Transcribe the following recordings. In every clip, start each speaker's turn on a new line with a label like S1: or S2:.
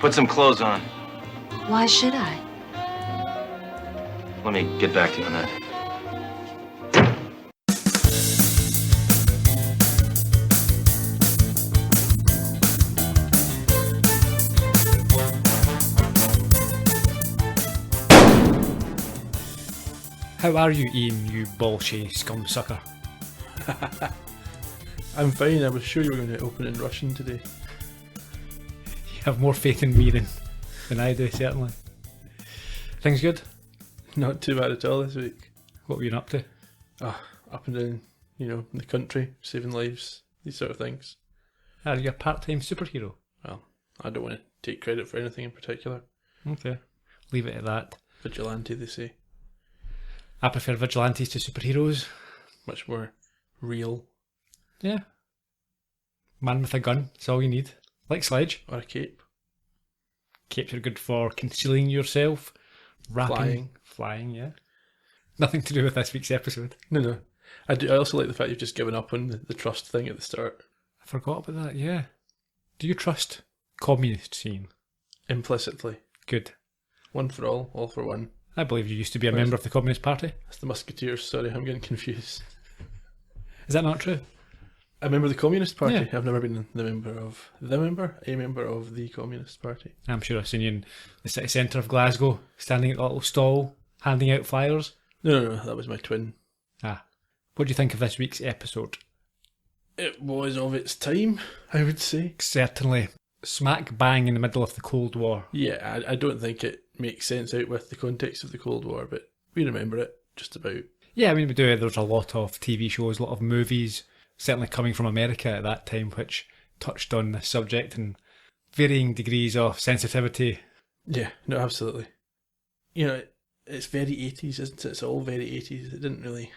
S1: Put some clothes on.
S2: Why should I?
S1: Let me get back to you on that.
S3: How are you, Ian, you bolshy scum sucker?
S4: I'm fine. I was sure you were going to open in Russian today.
S3: You have more faith in me than I do, certainly. Things good?
S4: Not too bad at all this week.
S3: What were you up to?
S4: Up and down, in the country, saving lives, these sort of things.
S3: Are you a part-time superhero?
S4: Well, I don't want to take credit for anything in particular.
S3: Okay. Leave it at that.
S4: Vigilante, they say.
S3: I prefer vigilantes to superheroes.
S4: Much more real.
S3: Yeah. Man with a gun, that's all you need. Like Sledge.
S4: Or a cape.
S3: Capes are good for concealing yourself. Rapping. Flying, yeah. Nothing to do with this week's episode.
S4: No. I also like the fact you've just given up on the trust thing at the start.
S3: I forgot about that, yeah. Do you trust communist scene?
S4: Implicitly.
S3: Good.
S4: One for all for one.
S3: I believe you used to be a member of the Communist Party.
S4: That's the Musketeers, sorry, I'm getting confused.
S3: Is that not true?
S4: A member of the Communist Party?
S3: Yeah.
S4: I've never been a member of the Communist Party.
S3: I'm sure I've seen you in the city centre of Glasgow, standing at a little stall, handing out flyers.
S4: No, that was my twin.
S3: Ah. What do you think of this week's episode?
S4: It was of its time, I would say.
S3: Certainly. Smack bang in the middle of the Cold War.
S4: Yeah, I don't think it makes sense out with the context of the Cold War, but we remember it just about.
S3: Yeah, I mean, we do. There's a lot of TV shows, a lot of movies, certainly coming from America at that time, which touched on the subject in varying degrees of sensitivity.
S4: Yeah, no, absolutely. It's very 80s, isn't it? It's all very 80s. It didn't really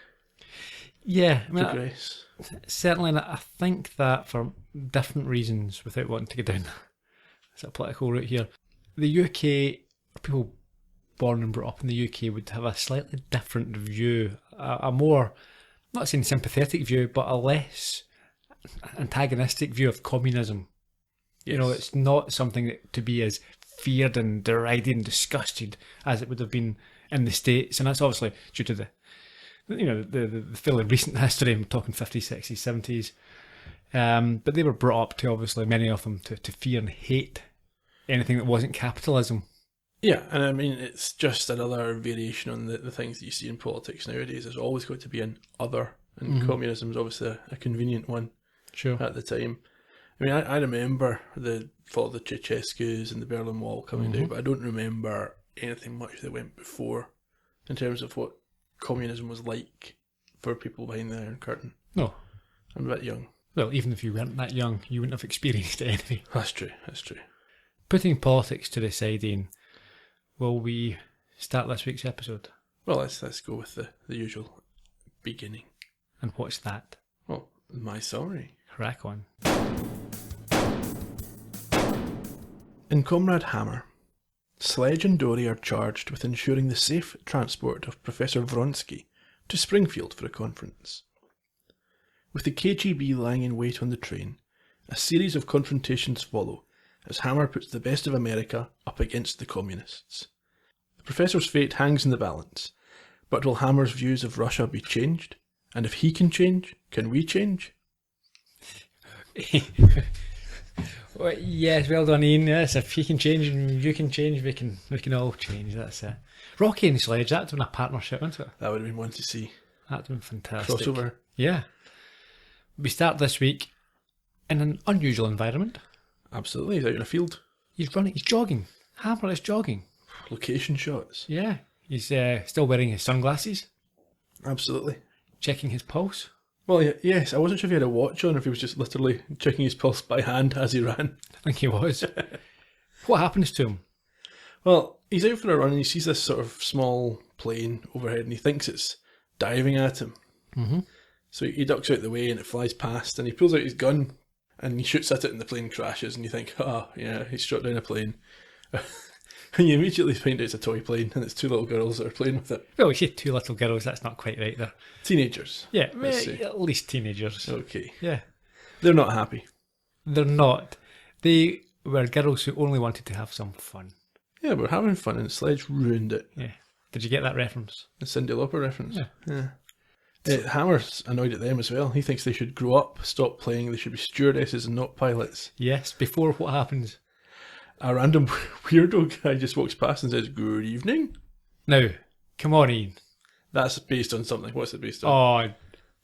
S4: progress.
S3: Certainly, and I think that for different reasons, without wanting to go down a political route here, the UK, people born and brought up in the UK would have a slightly different view, a more, not saying sympathetic view, but a less antagonistic view of communism.
S4: Yes.
S3: It's not something that to be as feared and derided and disgusted as it would have been in the States, and that's obviously due to the fairly recent history. I'm talking 50s, 60s, 70s. But they were brought up to, obviously, many of them, to fear and hate anything that wasn't capitalism.
S4: Yeah, and I mean, it's just another variation on the things that you see in politics nowadays. There's always going to be an other, and communism is obviously a convenient one at the time. I mean, I remember the fall of the Ceausescu's and the Berlin Wall coming down, but I don't remember anything much that went before in terms of what communism was like for people behind the Iron Curtain.
S3: No.
S4: I'm a bit young.
S3: Well, even if you weren't that young, you wouldn't have experienced it anyway.
S4: That's true.
S3: Putting politics to the side, Ian, will we start this week's episode?
S4: Well, let's go with the usual beginning.
S3: And what's that?
S4: Well, my summary.
S3: Crack on.
S4: In Comrade Hammer, Sledge and Dory are charged with ensuring the safe transport of Professor Vronsky to Springfield for a conference. With the KGB lying in wait on the train, a series of confrontations follow as Hammer puts the best of America up against the communists. The Professor's fate hangs in the balance, but will Hammer's views of Russia be changed? And if he can change, can we change?
S3: Well, yes, well done, Ian. Yes, if he can change and you can change, we can all change. That's it. Rocky and Sledge, that'd have been a partnership, wouldn't it?
S4: That would have been one to see.
S3: That'd have been fantastic.
S4: Crossover.
S3: Yeah. We start this week in an unusual environment.
S4: Absolutely, he's out in a field.
S3: He's jogging. Hammer is jogging.
S4: Location shots.
S3: Yeah. He's still wearing his sunglasses.
S4: Absolutely.
S3: Checking his pulse.
S4: Well, yes, I wasn't sure if he had a watch on or if he was just literally checking his pulse by hand as he ran.
S3: I think he was. What happens to him?
S4: Well, he's out for a run and he sees this sort of small plane overhead and he thinks it's diving at him.
S3: Mm-hmm.
S4: So he ducks out the way and it flies past and he pulls out his gun and he shoots at it and the plane crashes and you think, yeah, he shot down a plane. And you immediately find out it's a toy plane and it's two little girls that are playing with it.
S3: Well, we say two little girls, that's not quite right there.
S4: Teenagers.
S3: Yeah,
S4: let's say.
S3: At least teenagers.
S4: Okay.
S3: Yeah.
S4: They're not happy.
S3: They're not. They were girls who only wanted to have some fun.
S4: Yeah, we're having fun, and Sledge ruined it.
S3: Yeah. Did you get that reference?
S4: The Cyndi Lauper reference.
S3: Yeah.
S4: Hammer's annoyed at them as well. He thinks they should grow up, stop playing. They should be stewardesses and not pilots.
S3: Yes, before what happens?
S4: A random weirdo guy just walks past and says, "Good evening."
S3: Now, come on, Ian.
S4: That's based on something. What's it based on?
S3: Oh,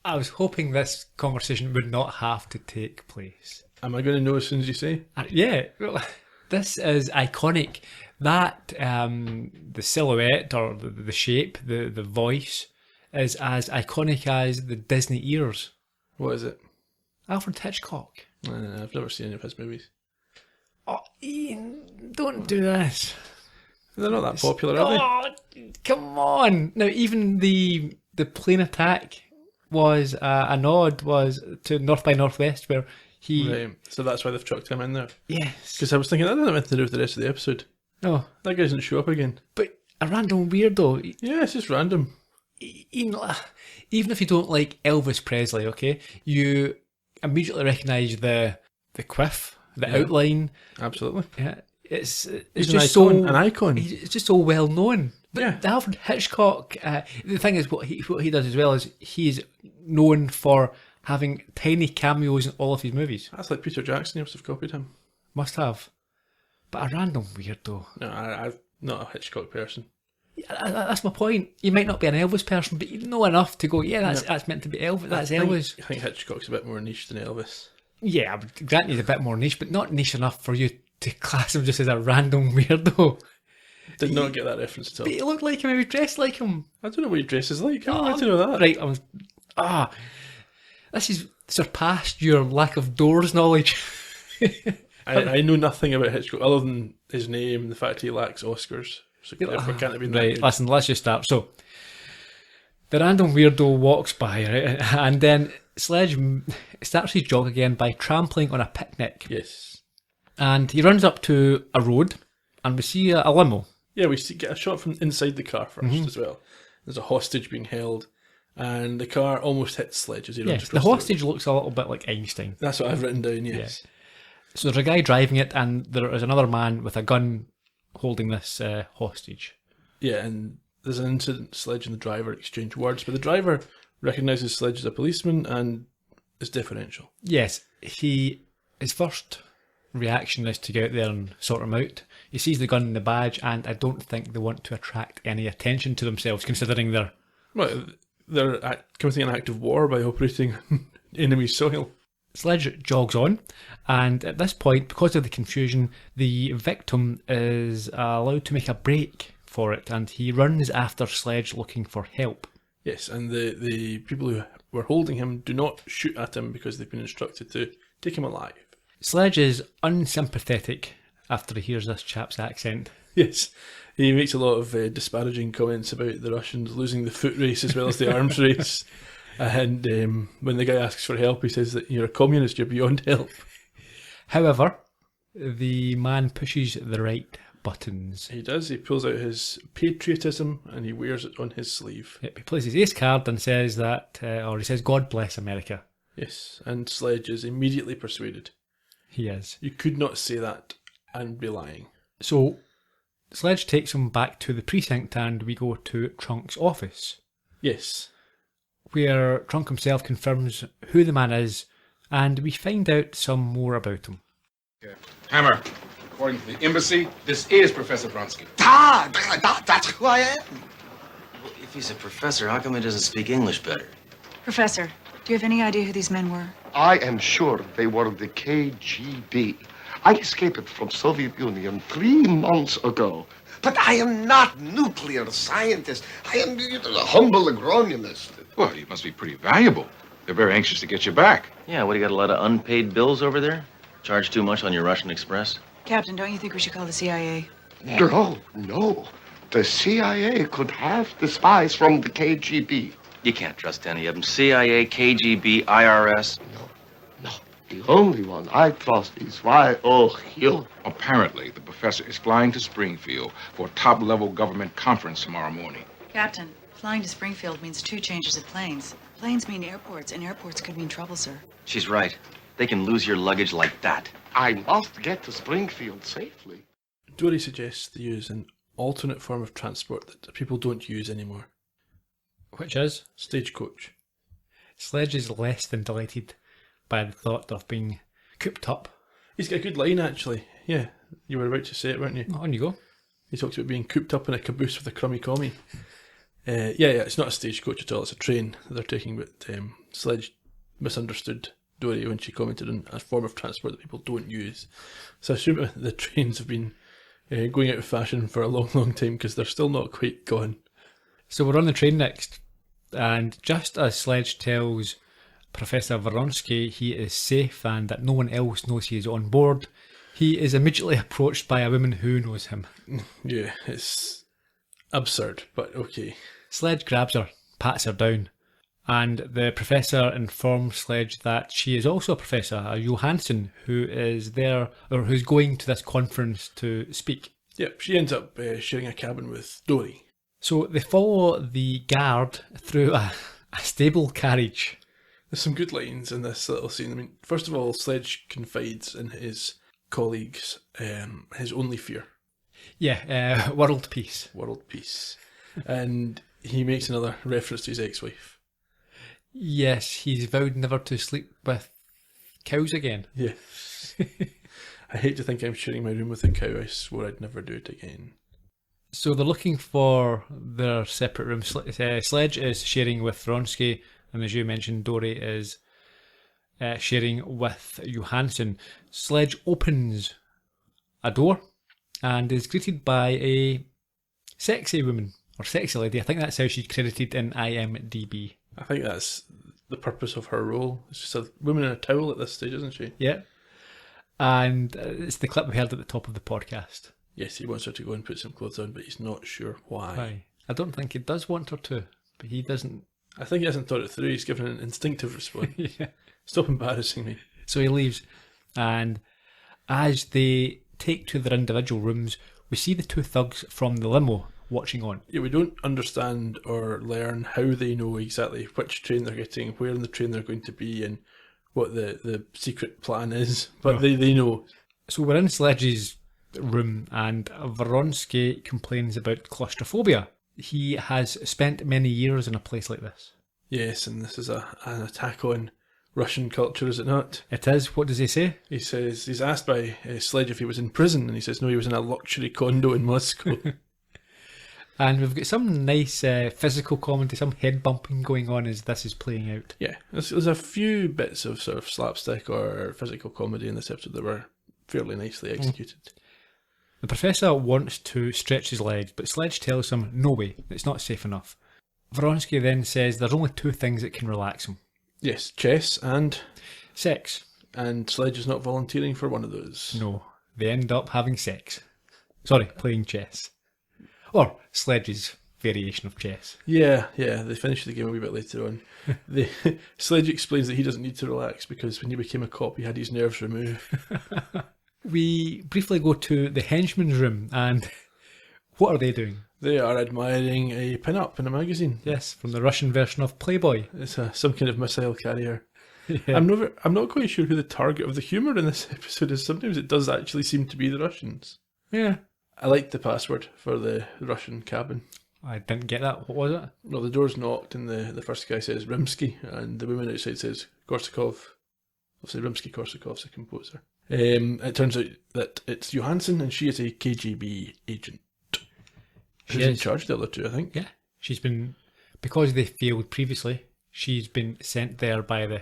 S3: I was hoping this conversation would not have to take place.
S4: Am I going to know as soon as you say?
S3: Yeah, well, this is iconic. That, the silhouette or the shape, the voice, is as iconic as the Disney ears.
S4: What is it?
S3: Alfred Hitchcock.
S4: I've never seen any of his movies.
S3: Oh, Ian, don't do this.
S4: They're not that popular, are they?
S3: Oh, come on. Now, even the plane attack was a nod to North by Northwest, where he...
S4: Right. So that's why they've chucked him in there.
S3: Yes.
S4: Because I was thinking that doesn't have anything to do with the rest of the episode.
S3: No.
S4: That guy doesn't show up again.
S3: But a random weirdo.
S4: Yeah, it's just random.
S3: Even if you don't like Elvis Presley, okay, you immediately recognise the quiff, the outline.
S4: Absolutely.
S3: Yeah, it's
S4: He's
S3: just
S4: an icon.
S3: It's just so well known. But
S4: Yeah.
S3: the Alfred Hitchcock, the thing is, what he does as well is he's known for having tiny cameos in all of his movies.
S4: That's like Peter Jackson. He must have copied him.
S3: Must have. But a random weirdo.
S4: No, I'm not a Hitchcock person.
S3: That's my point. You might not be an Elvis person, but you know enough to go, yeah, that's meant to be Elvis. That's Elvis.
S4: I think Hitchcock's a bit more niche than Elvis.
S3: Yeah, I would grant he's a bit more niche, but not niche enough for you to class him just as a random weirdo.
S4: Did not get that reference at all.
S3: But he looked like him, he was dressed like him.
S4: I don't know what he dresses like. How am I to know that?
S3: Right, this has surpassed your lack of Doors knowledge.
S4: I know nothing about Hitchcock other than his name and the fact he lacks Oscars. So therefore can't have been that
S3: Right,
S4: good.
S3: listen, let's just start. So, the random weirdo walks by, right, and then Sledge starts his jog again by trampling on a picnic.
S4: Yes.
S3: And he runs up to a road, and we see a limo.
S4: Yeah, get a shot from inside the car first as well. There's a hostage being held, and the car almost hits Sledge as he runs
S3: Yes,
S4: across
S3: the hostage looks a little bit like Einstein.
S4: That's what I've written down, yes.
S3: So there's a guy driving it, and there is another man with a gun holding this hostage.
S4: Yeah, and there's an incident. Sledge and the driver exchange words, but the driver recognises Sledge as a policeman and is differential.
S3: Yes, his first reaction is to get out there and sort him out. He sees the gun and the badge, and I don't think they want to attract any attention to themselves, considering they're...
S4: Well, they're committing an act of war by operating enemy soil.
S3: Sledge jogs on, and at this point, because of the confusion, the victim is allowed to make a break for it, and he runs after Sledge looking for help.
S4: Yes, and the people who were holding him do not shoot at him because they've been instructed to take him alive.
S3: Sledge is unsympathetic after he hears this chap's accent.
S4: Yes, he makes a lot of disparaging comments about the Russians losing the foot race as well as the arms race. And when the guy asks for help, he says that you're a communist, you're beyond help.
S3: However, the man pushes the right buttons.
S4: He does. He pulls out his patriotism and he wears it on his sleeve.
S3: Yep, he plays his ace card and says that, or he says, "God bless America."
S4: Yes, and Sledge is immediately persuaded.
S3: He is.
S4: You could not say that and be lying.
S3: So, Sledge takes him back to the precinct and we go to Trunk's office.
S4: Yes.
S3: Where Trunk himself confirms who the man is, and we find out some more about him.
S5: Hammer, according to the embassy, this is Professor Vronsky.
S6: That's who I am.
S1: Well, if he's a professor, how come he doesn't speak English better?
S2: Professor, do you have any idea who these men were?
S6: I am sure they were the KGB. I escaped from Soviet Union 3 months ago. But I am not nuclear scientist. I am a humble agronomist.
S5: Well, you must be pretty valuable. They're very anxious to get you back.
S1: Yeah, what, do you got a lot of unpaid bills over there? Charge too much on your Russian Express?
S2: Captain, don't you think we should call the CIA?
S6: No. The CIA could have the spies from the KGB.
S1: You can't trust any of them. CIA, KGB, IRS.
S6: No. The only one I trust is YOU.
S5: Apparently, the professor is flying to Springfield for a top-level government conference tomorrow morning.
S2: Captain, flying to Springfield means 2 changes of planes. Planes mean airports, and airports could mean trouble, sir.
S1: She's right. They can lose your luggage like that.
S6: I must get to Springfield safely.
S4: Dory suggests they use an alternate form of transport that people don't use anymore.
S3: Which is?
S4: Stagecoach.
S3: Sledge is less than delighted by the thought of being cooped up.
S4: He's got a good line, actually. Yeah, you were about to say it, weren't you?
S3: On you go.
S4: He talks about being cooped up in a caboose with a crummy commie. Yeah, it's not a stagecoach at all, it's a train that they're taking, but Sledge misunderstood Dory when she commented on a form of transport that people don't use. So I assume the trains have been going out of fashion for a long, long time because they're still not quite gone.
S3: So we're on the train next, and just as Sledge tells Professor Vronsky he is safe and that no one else knows he is on board, he is immediately approached by a woman who knows him.
S4: Yeah, it's absurd, but okay.
S3: Sledge grabs her, pats her down, and the professor informs Sledge that she is also a professor, a Johansson, who is there, or who's going to this conference to speak.
S4: Yep, she ends up sharing a cabin with Dory.
S3: So they follow the guard through a stable carriage.
S4: There's some good lines in this little scene. I mean, first of all, Sledge confides in his colleagues his only fear.
S3: Yeah, world peace.
S4: World peace. And he makes another reference to his ex-wife.
S3: Yes, he's vowed never to sleep with cows again.
S4: Yeah. I hate to think I'm sharing my room with a cow. I swore I'd never do it again.
S3: So they're looking for their separate rooms. Sledge is sharing with Vronsky, and as you mentioned, Dory is sharing with Johansson. Sledge opens a door and is greeted by a sexy woman, or sexy lady. I think that's how she's credited in IMDb.
S4: I think that's the purpose of her role. It's just a woman in a towel at this stage, isn't she?
S3: Yeah. And it's the clip we heard at the top of the podcast.
S4: Yes, he wants her to go and put some clothes on, but he's not sure why.
S3: Why? I don't think he does want her to, but he doesn't.
S4: I think he hasn't thought it through. He's given an instinctive response.
S3: Yeah.
S4: Stop embarrassing me.
S3: So he leaves, and as they take to their individual rooms, we see the two thugs from the limo watching on.
S4: Yeah, we don't understand or learn how they know exactly which train they're getting, where in the train they're going to be, and what the secret plan is, but they know.
S3: So we're in Sledge's room, and Vronsky complains about claustrophobia. He has spent many years in a place like this.
S4: Yes, and this is an attack on Russian culture, is it not?
S3: It is. What does he say?
S4: He says, he's asked by Sledge if he was in prison, and he says no, he was in a luxury condo in Moscow.
S3: And we've got some nice physical comedy, some head bumping going on as this is playing out.
S4: Yeah, there's a few bits of sort of slapstick or physical comedy in this episode that were fairly nicely executed.
S3: The professor wants to stretch his legs, but Sledge tells him, no way, it's not safe enough. Vronsky then says there's only two things that can relax him.
S4: Yes, chess and
S3: Sex.
S4: And Sledge is not volunteering for one of those.
S3: No, they end up having sex. Sorry, playing chess. Or Sledge's variation of chess.
S4: Yeah, they finish the game a wee bit later on. Sledge explains that he doesn't need to relax because when he became a cop he had his nerves removed.
S3: We briefly go to the henchman's room, and what are they doing?
S4: They are admiring a pin-up in a magazine.
S3: Yes, from the Russian version of Playboy.
S4: It's some kind of missile carrier.
S3: Yeah.
S4: I'm not quite sure who the target of the humour in this episode is. Sometimes it does actually seem to be the Russians.
S3: Yeah.
S4: I liked the password for the Russian cabin.
S3: I didn't get that. What was it?
S4: No, the door's knocked and the first guy says Rimsky and the woman outside says Korsakov. Obviously Rimsky-Korsakov's a composer. It turns out that it's Johansson and she is a KGB agent. She's in charge of the other two, I think.
S3: Yeah. She's been, because they failed previously, she's been sent there by the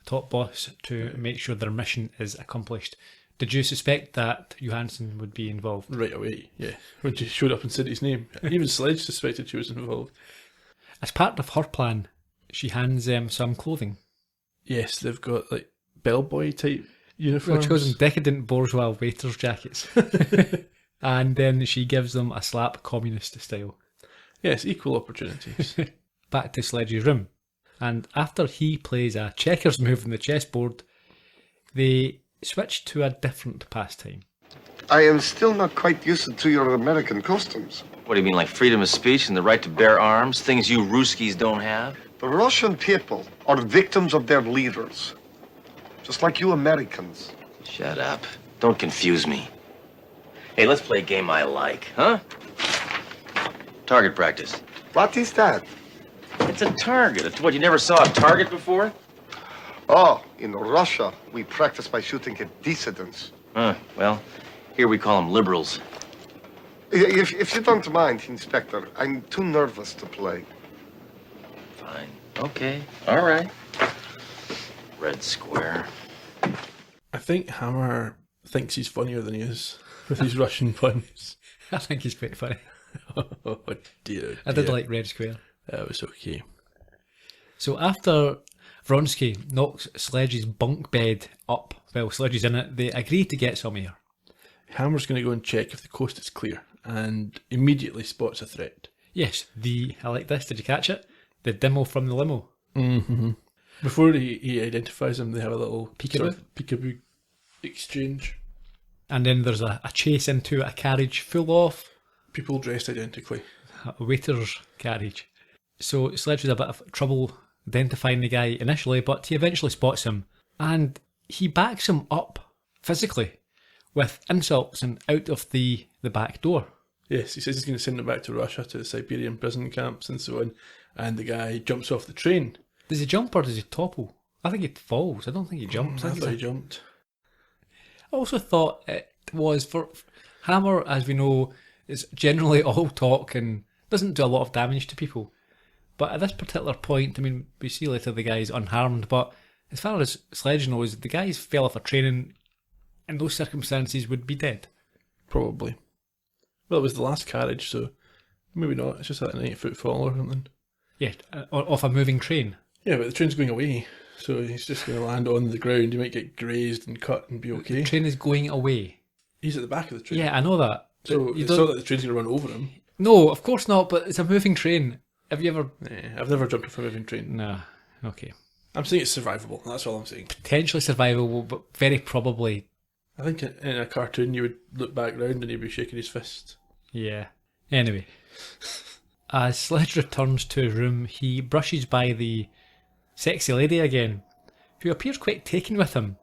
S3: top boss to make sure their mission is accomplished. Did you suspect that Johansson would be involved?
S4: Right away, yeah. When she showed up and said his name. Even Sledge suspected she was involved.
S3: As part of her plan, she hands them some clothing.
S4: Yes, they've got like bellboy type uniforms.
S3: Which goes in decadent bourgeois waiters' jackets. And then she gives them a slap communist style.
S4: Yes, equal opportunities.
S3: Back to Sledge's room. And after he plays a checkers move on the chessboard, they switch to a different pastime.
S6: I am still not quite used to your American customs.
S1: What do you mean, like freedom of speech and the right to bear arms? Things you Ruskies don't have?
S6: The Russian people are victims of their leaders. Just like you Americans.
S1: Shut up. Don't confuse me. Hey, let's play a game I like, huh? Target practice.
S6: What is that?
S1: It's a target. It's what, you never saw a target before?
S6: Oh, in Russia, we practice by shooting at dissidents.
S1: Well, here we call them liberals.
S6: If you don't mind, Inspector, I'm too nervous to play.
S1: Fine. Okay. All right. Red square.
S4: I think Hammer thinks he's funnier than he is with his Russian puns.
S3: I think he's pretty funny.
S4: Oh dear.
S3: I did like Red Square.
S4: That was okay.
S3: So after Vronsky knocks Sledge's bunk bed up while Sledge is in it, they agree to get some air.
S4: Hammer's going to go and check if the coast is clear and immediately spots a threat.
S3: Yes, I like this, did you catch it? The demo from the limo.
S4: Mm-hmm. Before he identifies him, they have a little
S3: Peekaboo?
S4: peekaboo exchange.
S3: And then there's a chase into a carriage full of
S4: People dressed identically.
S3: a waiter's carriage. So Sledge has a bit of trouble identifying the guy initially, but he eventually spots him and he backs him up physically with insults and out of the back door.
S4: Yes, he says he's going to send him back to Russia, to the Siberian prison camps and so on. And the guy jumps off the train.
S3: Does he jump or does he topple? I think he falls. I don't think he jumps.
S4: I thought he jumped.
S3: I also thought it was for Hammer, as we know, is generally all talk and doesn't do a lot of damage to people. But at this particular point, I mean, we see later the guy's unharmed, but as far as Sledge knows, the guys fell off a train and in those circumstances would be dead.
S4: Probably. Well, it was the last carriage, so maybe not. It's just like an 8-foot fall or something.
S3: Yeah, off a moving train.
S4: Yeah, but the train's going away, so he's just going to land on the ground. He might get grazed and cut and be okay.
S3: The train is going away.
S4: He's at the back of the train.
S3: Yeah, I know that.
S4: So it's not that the train's going to run over him.
S3: No, of course not, but it's a moving train. Have you ever...
S4: Nah, I've never jumped off a moving train.
S3: Nah, okay.
S4: I'm saying it's survivable, that's all I'm saying.
S3: Potentially survivable, but very probably...
S4: I think in a cartoon you would look back round and he'd be shaking his fist.
S3: Yeah. Anyway. As Sledge returns to his room, he brushes by the sexy lady again, who appears quite taken with him,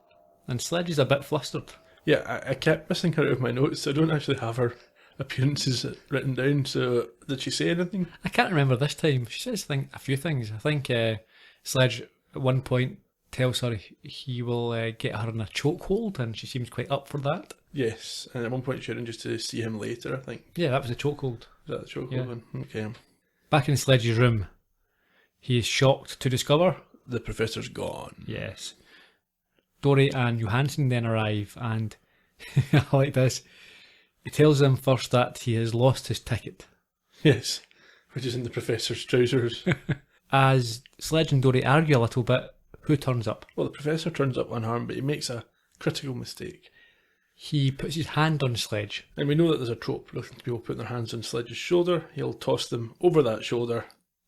S3: and Sledge is a bit flustered.
S4: Yeah, I kept missing her out of my notes. I don't actually have her appearances written down, so did she say anything?
S3: I can't remember this time. She says a few things. I think Sledge at one point tells her he will get her in a chokehold, and she seems quite up for that.
S4: Yes, and at one point she arranges to see him later, I think.
S3: Yeah, that was a chokehold.
S4: Is that the chokehold
S3: Yeah.
S4: one? Okay.
S3: Back in Sledge's room, he is shocked to discover...
S4: The professor's gone.
S3: Yes. Dory and Johansson then arrive, and I like this. He tells them first that he has lost his ticket.
S4: Yes, which is in the professor's trousers.
S3: As Sledge and Dory argue a little bit, who turns up?
S4: Well, the professor turns up unharmed, but he makes a critical mistake.
S3: He puts his hand on Sledge.
S4: And we know that there's a trope looking to people putting their hands on Sledge's shoulder. He'll toss them over that shoulder,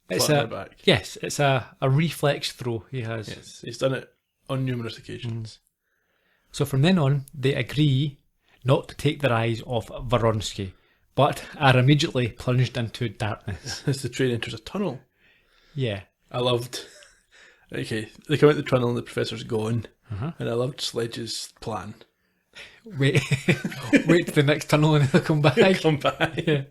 S4: flat on their back.
S3: Yes, it's a reflex throw he has.
S4: Yes, he's done it on numerous occasions.
S3: So from then on, they agree not to take their eyes off Vronsky, but are immediately plunged into darkness.
S4: As the train enters a tunnel.
S3: Yeah.
S4: I loved... Okay, they come out the tunnel and the professor's gone.
S3: Uh-huh.
S4: And I loved Sledge's plan.
S3: Wait to the next tunnel and they'll come back.
S4: Come back.
S3: Yeah.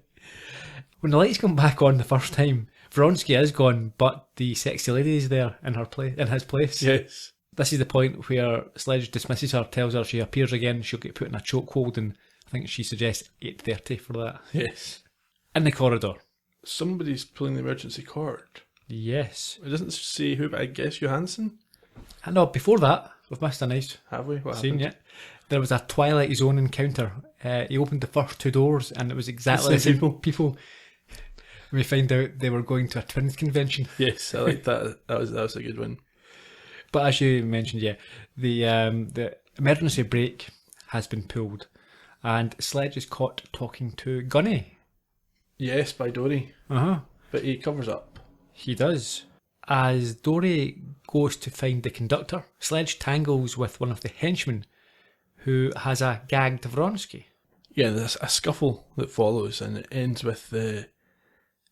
S3: When the lights come back on the first time, Vronsky is gone, but the sexy lady is there in his place.
S4: Yes.
S3: This is the point where Sledge dismisses her, tells her she appears again, she'll get put in a chokehold, and I think she suggests 8:30 for that.
S4: Yes.
S3: In the corridor.
S4: Somebody's pulling the emergency cord.
S3: Yes.
S4: It doesn't say who, but I guess Johansson?
S3: And no, before that, we've missed a nice
S4: Have we? What
S3: scene
S4: happened?
S3: yet. There was a Twilight Zone encounter. He opened the first two doors and it was exactly the same people. We find out they were going to a twins convention.
S4: Yes, I like that. That was a good one.
S3: But as you mentioned, yeah, the emergency brake has been pulled and Sledge is caught talking to Gunny.
S4: Yes, by Dory.
S3: Uh-huh.
S4: But he covers up.
S3: He does. As Dory goes to find the conductor, Sledge tangles with one of the henchmen who has a gagged Vronsky.
S4: Yeah, there's a scuffle that follows and it ends with the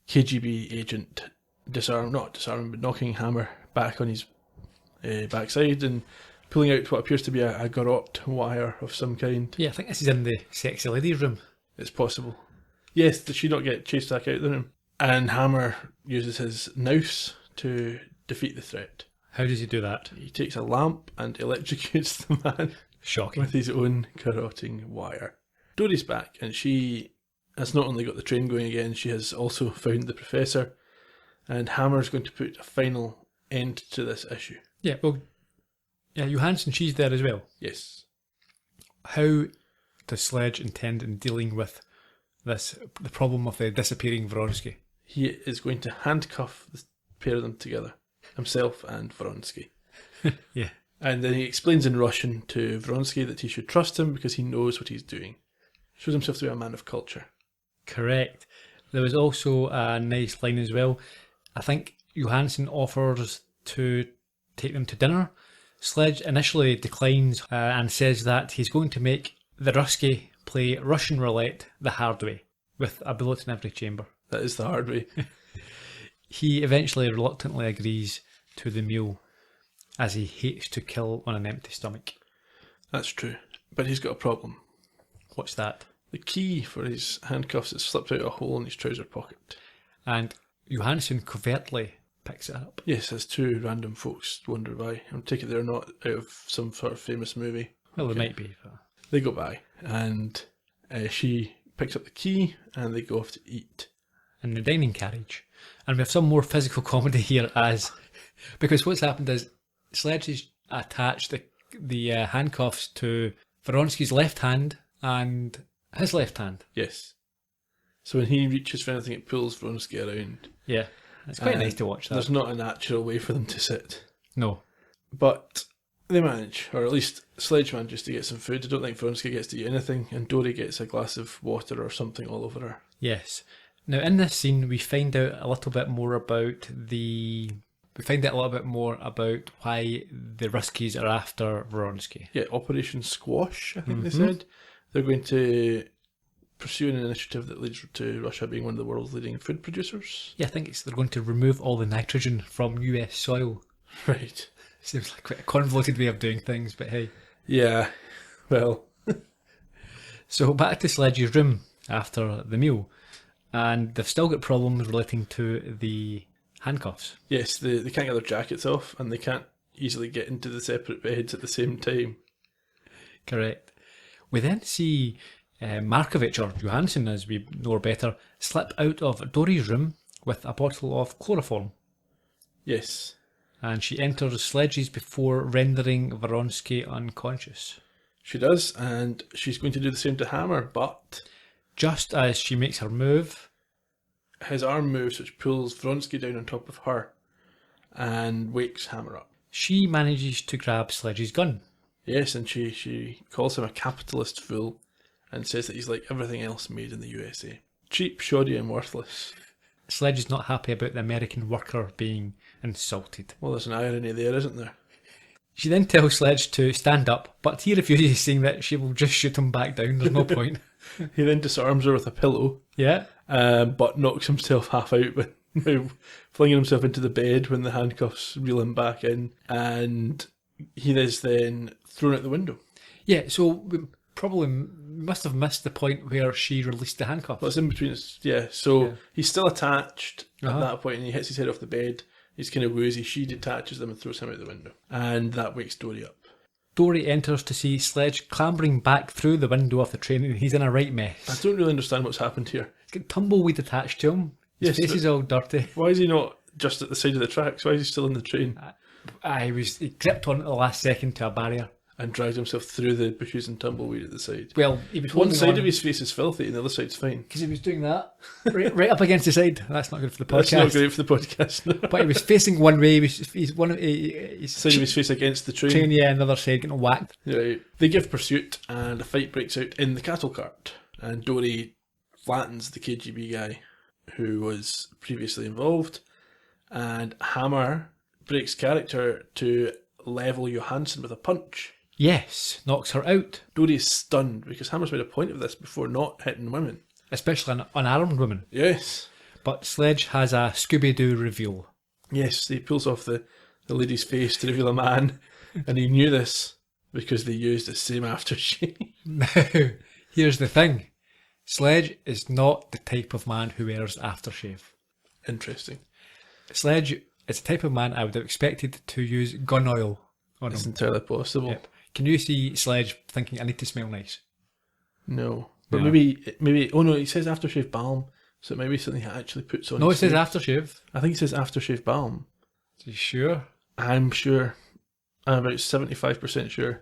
S4: KGB agent not disarming, but knocking Hammer back on his backside and pulling out what appears to be a garrote wire of some kind.
S3: Yeah, I think this is in the sexy ladies' room.
S4: It's possible. Yes, did she not get chased back out of the room? And Hammer uses his nous to defeat the threat.
S3: How does he do that?
S4: He takes a lamp and electrocutes the man
S3: Shocking.
S4: with his own garroting wire. Dory's back, and she has not only got the train going again, she has also found the professor, and Hammer's going to put a final end to this issue.
S3: Yeah, well, yeah, Johansson, she's there as well.
S4: Yes.
S3: How does Sledge intend in dealing with the problem of the disappearing Vronsky?
S4: He is going to handcuff the pair of them together, himself and Vronsky.
S3: Yeah.
S4: And then he explains in Russian to Vronsky that he should trust him because he knows what he's doing. Shows himself to be a man of culture.
S3: Correct. There was also a nice line as well. I think Johansson offers to take them to dinner. Sledge initially declines and says that he's going to make the Rusky play Russian roulette the hard way, with a bullet in every chamber.
S4: That is the hard way.
S3: He eventually reluctantly agrees to the meal, as he hates to kill on an empty stomach.
S4: That's true. But he's got a problem.
S3: What's that?
S4: The key for his handcuffs has slipped out a hole in his trouser pocket.
S3: And Johansson covertly picks it up.
S4: Yes, as two random folks wonder why. I take it they're not out of some sort of famous movie.
S3: Well,
S4: Okay.
S3: they might be. But...
S4: They go by, and she picks up the key, and they go off to eat.
S3: in the dining carriage. And we have some more physical comedy here because what's happened is Sledge has attached the handcuffs to Vronsky's left hand and his left hand.
S4: Yes. So when he reaches for anything, it pulls Vronsky around.
S3: Yeah. It's quite nice to watch that.
S4: There's not a natural way for them to sit.
S3: No.
S4: But they manage, or at least Sledge manages to get some food. I don't think Vronsky gets to eat anything, and Dory gets a glass of water or something all over her.
S3: Yes. Now in this scene we find out a little bit more about why the Ruskies are after Vronsky.
S4: Yeah, Operation Squash, I think they said. They're going to pursue an initiative that leads to Russia being one of the world's leading food producers.
S3: Yeah, I think they're going to remove all the nitrogen from US soil.
S4: Right.
S3: Seems like quite a convoluted way of doing things, but hey.
S4: Yeah, well.
S3: So back to Sledge's room after the meal, and they've still got problems relating to the handcuffs.
S4: Yes, they can't get their jackets off, and they can't easily get into the separate beds at the same time.
S3: Correct. We then see Markovich, or Johansson as we know her better, slip out of Dory's room with a bottle of chloroform.
S4: Yes.
S3: And she enters Sledge's before rendering Vronsky unconscious.
S4: She does, and she's going to do the same to Hammer, but
S3: just as she makes her move,
S4: his arm moves, which pulls Vronsky down on top of her and wakes Hammer up.
S3: She manages to grab Sledge's gun.
S4: Yes, and she calls him a capitalist fool and says that he's like everything else made in the USA. Cheap, shoddy, and worthless.
S3: Sledge is not happy about the American worker being insulted.
S4: Well, there's an irony there, isn't there?
S3: She then tells Sledge to stand up, but he refuses, saying that she will just shoot him back down. There's no point.
S4: He then disarms her with a pillow.
S3: Yeah.
S4: But knocks himself half out by flinging himself into the bed when the handcuffs reel him back in. And he is then thrown out the window.
S3: Yeah, so we probably must have missed the point where she released the handcuffs.
S4: Well, it's in between. So he's still attached at that point, and he hits his head off the bed. He's kind of woozy. She detaches them and throws him out the window. And that wakes Dory up.
S3: Dory enters to see Sledge clambering back through the window of the train, and he's in a right mess.
S4: I don't really understand what's happened here.
S3: He's got tumbleweed attached to him. His face is all dirty.
S4: Why is he not just at the side of the tracks? Why is he still in the train?
S3: He gripped on at the last second to a barrier.
S4: And dragged himself through the bushes and tumbleweed at the side.
S3: Well, he was
S4: one side of his face is filthy and the other side's fine.
S3: Because he was doing that right up against the side. That's not good for the podcast.
S4: That's not great for the podcast.
S3: But he was facing one way. His
S4: side of his face against the train.
S3: Yeah, another side getting whacked.
S4: Right. They give pursuit and a fight breaks out in the cattle cart. And Dory flattens the KGB guy who was previously involved. And Hammer breaks character to level Johansson with a punch.
S3: Yes, knocks her out.
S4: Dory is stunned because Hammer's made a point of this before, not hitting women.
S3: Especially an unarmed woman.
S4: Yes.
S3: But Sledge has a Scooby-Doo reveal.
S4: Yes, he pulls off the lady's face to reveal a man And he knew this because they used the same aftershave.
S3: Now, here's the thing. Sledge is not the type of man who wears aftershave.
S4: Interesting.
S3: Sledge is the type of man I would have expected to use gun oil on
S4: It's
S3: him.
S4: entirely possible.
S3: Yep. Can you see Sledge thinking, I need to smell nice?
S4: No. But
S3: No.
S4: maybe, oh no, he says aftershave balm, so it might be something he actually puts on
S3: No, it
S4: his
S3: says
S4: face.
S3: aftershave.
S4: I think it says aftershave balm.
S3: Are you sure?
S4: I'm sure. I'm about 75% sure.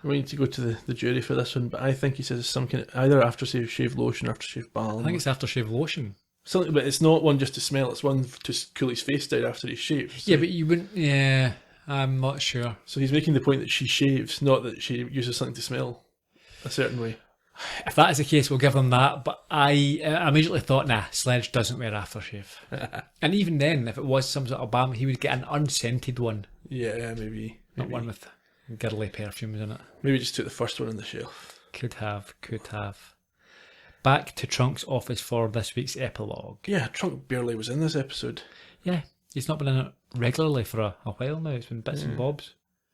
S4: We need to go to the jury for this one, but I think he says some kind of, either aftershave lotion or aftershave balm.
S3: I think it's aftershave lotion.
S4: Something, but it's not one just to smell, it's one to cool his face down after he shaves. So,
S3: Yeah, but you wouldn't... Yeah, I'm not sure.
S4: so he's making the point that she shaves, not that she uses something to smell a certain way.
S3: If that is the case, we'll give them that. But I immediately thought, nah, Sledge doesn't wear aftershave. And even then, if it was some sort of balm, he would get an unscented one,
S4: Yeah, maybe.
S3: not one with girly perfumes in it.
S4: Maybe just took the first one on the shelf.
S3: Could have. Back to Trunk's office for this week's epilogue.
S4: Yeah, Trunk barely was in this episode.
S3: Yeah, he's not been in it regularly for a while now. It's been bits and bobs.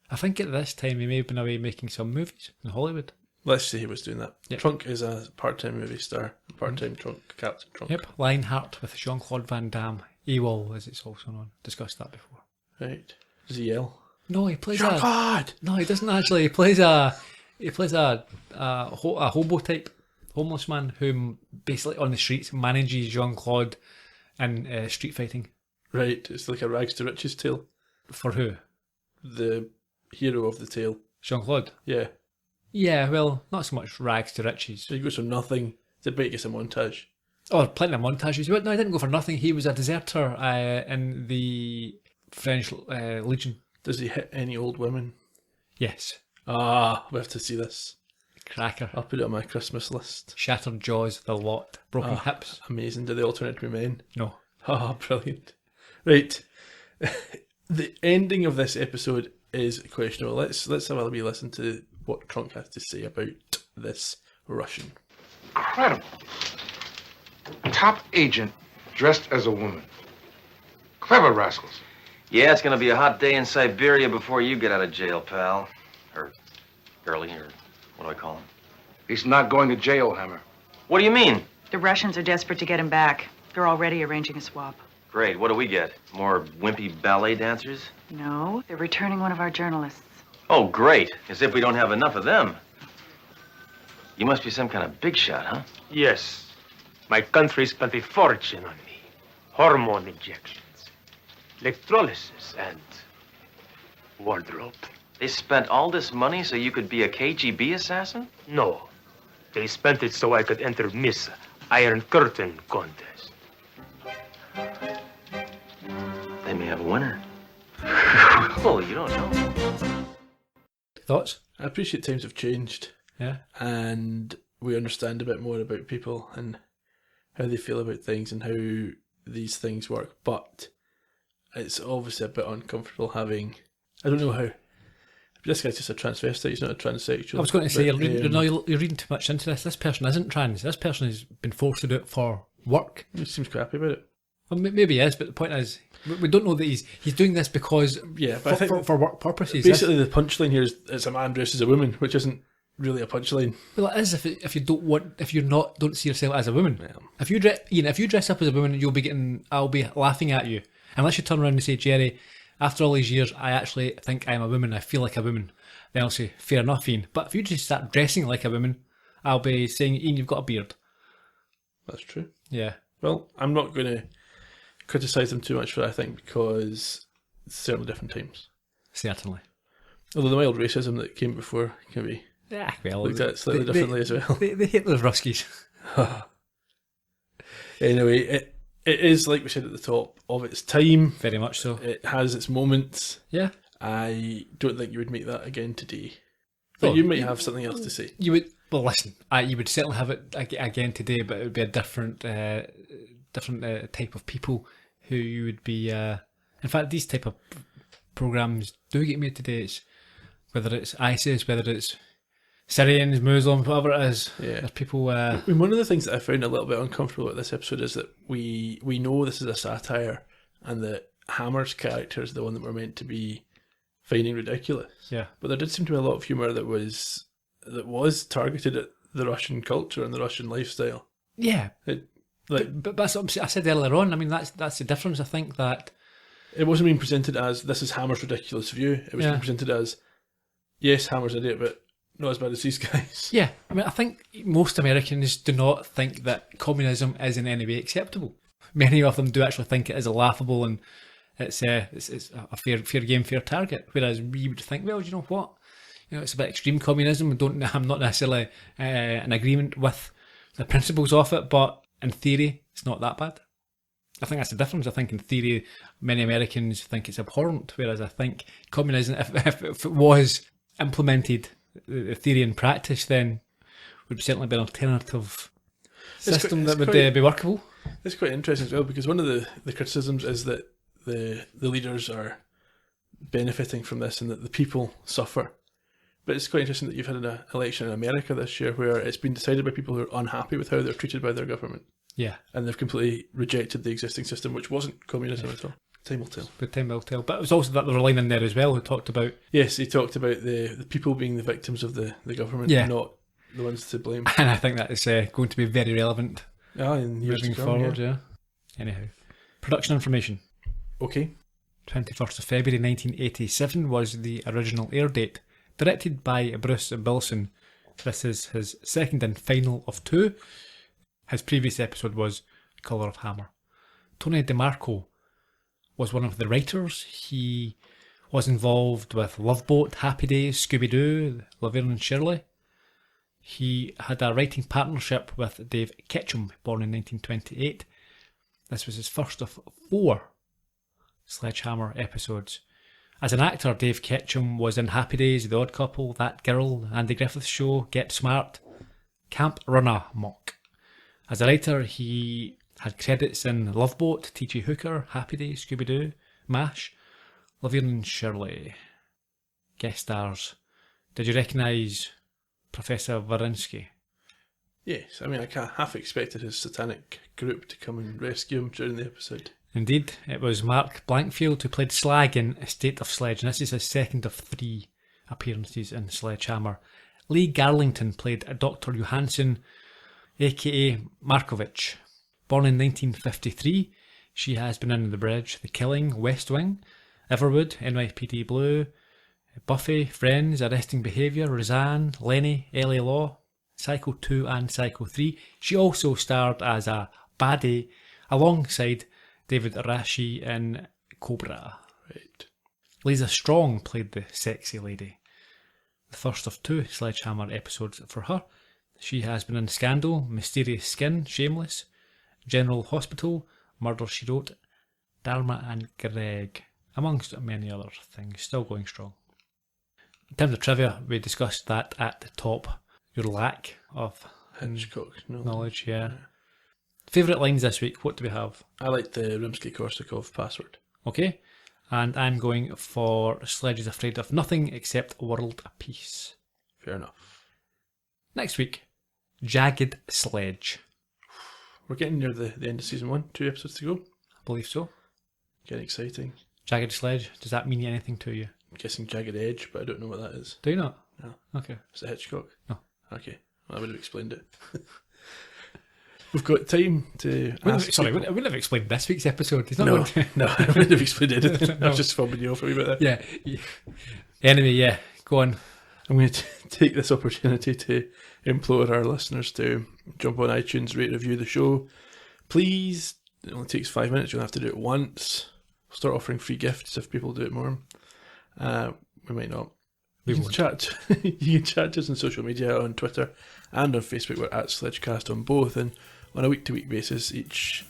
S3: I think at this time he may have been away making some movies in Hollywood.
S4: Let's say he was doing that.
S3: Yep.
S4: Trunk is a part-time movie star. Part-time Trunk, Captain Trunk.
S3: Yep, Lionheart with Jean-Claude Van Damme. AWOL, as it's also known. Discussed that before.
S4: Right. Does he yell?
S3: No, he plays
S4: Jean-Claude!
S3: No, he doesn't actually. He plays a hobo type, homeless man who basically on the streets manages Jean-Claude in street fighting.
S4: Right, it's like a rags to riches tale.
S3: For who?
S4: The hero of the tale.
S3: Jean-Claude.
S4: Yeah.
S3: Yeah, well, not so much rags to riches.
S4: So he goes from nothing to big gets a montage.
S3: Oh, plenty of montages. But no, he didn't go for nothing. He was a deserter in the French Legion.
S4: Does he hit any old women?
S3: Yes.
S4: Ah, we have to see this.
S3: Cracker.
S4: I'll put it on my Christmas list.
S3: Shattered jaws, the lot. Broken hips.
S4: Amazing. Do they all turn out to be men?
S3: No.
S4: Ah, brilliant. Right. The ending of this episode is questionable. Let's have a wee listen to what Trunk has to say about this Russian.
S5: Incredible. Top agent dressed as a woman. Clever rascals.
S1: Yeah, it's gonna be a hot day in Siberia before you get out of jail, pal. Or girlie, or what do I call him?
S5: He's not going to jail, Hammer.
S1: What do you mean?
S2: The Russians are desperate to get him back. They're already arranging a swap.
S1: Great, what do we get? More wimpy ballet dancers?
S2: No, they're returning one of our journalists.
S1: Oh, great. As if we don't have enough of them. You must be some kind of big shot, huh?
S7: Yes. My country spent a fortune on me. Hormone injections, electrolysis, and wardrobe.
S1: They spent all this money so you could be a KGB assassin?
S7: No. They spent it so I could enter Miss Iron Curtain contest.
S1: They may have a winner. Well, you don't know.
S3: Thoughts?
S4: I appreciate times have changed
S3: Yeah.
S4: and we understand a bit more about people and how they feel about things and how these things work, but it's obviously a bit uncomfortable having, I don't know how, this guy's just a transvestite, he's not a transsexual.
S3: I was going to say,
S4: but,
S3: you're reading too much into this. This person isn't trans. This person has been forced to do it for work.
S4: he seems quite happy about it.
S3: Well, maybe he is, but the point is, we don't know that he's doing this because
S4: Yeah, but I think
S3: for work purposes.
S4: basically the punchline here is it's a man dressed as a woman, which isn't really a punchline.
S3: Well, it is if you don't see yourself as a woman.
S4: Yeah.
S3: If you dress up as a woman, I'll be laughing at you unless you turn around and say, Gerry, after all these years, I actually think I'm a woman. I feel like a woman. Then I'll say, fair enough, Ian. But if you just start dressing like a woman, I'll be saying, Ian, you've got a beard.
S4: That's true.
S3: Yeah.
S4: Well, I'm not going to criticise them too much for that, I think, because it's certainly different times.
S3: Certainly.
S4: Although the mild racism that came before can be
S3: Yeah, well,
S4: looked at slightly differently as well.
S3: They hate those Ruskies.
S4: Anyway, it is, like we said at the top, of its time.
S3: Very much so.
S4: It has its moments.
S3: Yeah.
S4: I don't think you would make that again today. But
S3: Oh,
S4: you might have something else to say.
S3: You would, well, listen, you would certainly have it again today, but it would be a different type of people who you would be. In fact, these type of programs do get made today. It's, whether it's ISIS, whether it's Syrians, Muslims, whatever it is.
S4: Yeah.
S3: There's people.
S4: I mean, one of the things that I found a little bit uncomfortable about this episode is that we know this is a satire and that Hammer's character is the one that we're meant to be finding ridiculous.
S3: Yeah.
S4: But there did seem to be a lot of humour that was targeted at the Russian culture and the Russian lifestyle.
S3: Yeah.
S4: But
S3: that's what I said earlier on. I mean, that's the difference. I think that
S4: it wasn't being presented as this is Hammer's ridiculous view. It was being presented as, yes, Hammer's an idiot, but not as bad as these guys.
S3: Yeah. I mean, I think most Americans do not think that communism is in any way acceptable. Many of them do actually think it is laughable and it's a fair game, fair target. Whereas we would think, well, you know what? It's a bit extreme communism. I'm not necessarily in agreement with the principles of it, but in theory, it's not that bad. I think that's the difference. I think in theory, many Americans think it's abhorrent, whereas I think communism, if it was implemented, the theory and practice, then would certainly be an alternative system that would be workable.
S4: It's quite interesting as well, because one of the criticisms is that the leaders are benefiting from this and that the people suffer. But it's quite interesting that you've had an election in America this year where it's been decided by people who are unhappy with how they're treated by their government.
S3: Yeah.
S4: And they've completely rejected the existing system, which wasn't communism at all. Time will tell.
S3: But time will tell. But it was also that there were a line in there as well who talked about...
S4: Yes, he talked about the people being the victims of the government, not the ones to blame.
S3: And I think that is going to be very relevant
S4: in years
S3: moving
S4: to come,
S3: forward, yeah. Anyhow. Production information.
S4: Okay.
S3: 21st of February 1987 was the original air date. Directed by Bruce Bilson. This is his second and final of 2. His previous episode was Colour of Hammer. Tony DeMarco was one of the writers. He was involved with Love Boat, Happy Days, Scooby-Doo, Laverne and Shirley. He had a writing partnership with Dave Ketchum, born in 1928. This was his first of 4 Sledgehammer episodes. As an actor, Dave Ketchum was in Happy Days, The Odd Couple, That Girl, Andy Griffith Show, Get Smart, Camp Runner Mock. As a writer, he had credits in Love Boat, T.G. Hooker, Happy Days, Scooby-Doo, MASH, Laverne and Shirley. Guest stars. Did you recognise Professor Varinsky?
S4: Yes, I mean, I half expected his satanic group to come and rescue him during the episode.
S3: Indeed, it was Mark Blankfield who played Slag in Estate of Sledge, and this is his second of 3 appearances in Sledgehammer. Lee Garlington played Dr. Johansson, aka Markovich. Born in 1953, she has been in The Bridge, The Killing, West Wing, Everwood, NYPD Blue, Buffy, Friends, Arresting Behaviour, Roseanne, Lenny, LA Law, Psycho 2 and Psycho 3. She also starred as a baddie alongside David Rashi in Cobra.
S4: Right.
S3: Lisa Strong played the sexy lady. The first of 2 Sledgehammer episodes for her. She has been in Scandal, Mysterious Skin, Shameless, General Hospital, Murder, She Wrote, Dharma and Greg, amongst many other things. Still going strong. In terms of trivia, we discussed that at the top. Your lack of
S4: Hitchcock
S3: knowledge, yeah. Favourite lines this week, what do we have?
S4: I like the Rimsky-Korsakov password.
S3: Okay, and I'm going for Sledge is afraid of nothing except world peace.
S4: Fair enough.
S3: Next week, Jagged Sledge.
S4: We're getting near the end of season 1, 2 episodes to go.
S3: I believe so.
S4: Getting exciting.
S3: Jagged Sledge, does that mean anything to you?
S4: I'm guessing Jagged Edge, but I don't know what that is.
S3: Do you not?
S4: No.
S3: Okay.
S4: Is it Hitchcock?
S3: No.
S4: Okay, well, I would have explained it. We've got time to
S3: I
S4: ask
S3: wouldn't have explained this week's episode. It's not
S4: No,
S3: going to...
S4: no, I wouldn't have explained anything.
S3: No.
S4: I was just fobbing you off a wee bit there.
S3: Yeah. Anyway, yeah, go on.
S4: I'm going to take this opportunity to implore our listeners to jump on iTunes, rate, review the show. Please, it only takes 5 minutes. You'll have to do it once. We'll start offering free gifts if people do it more. We might not. You can chat to us on social media, on Twitter and on Facebook. We're at Sledgecast on both, and on a week-to-week basis, each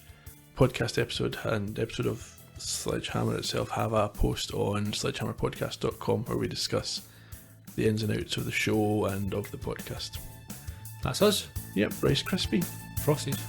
S4: podcast episode and episode of Sledgehammer itself have a post on sledgehammerpodcast.com where we discuss the ins and outs of the show and of the podcast.
S3: That's us.
S4: Yep, Rice Krispie.
S3: Frosties.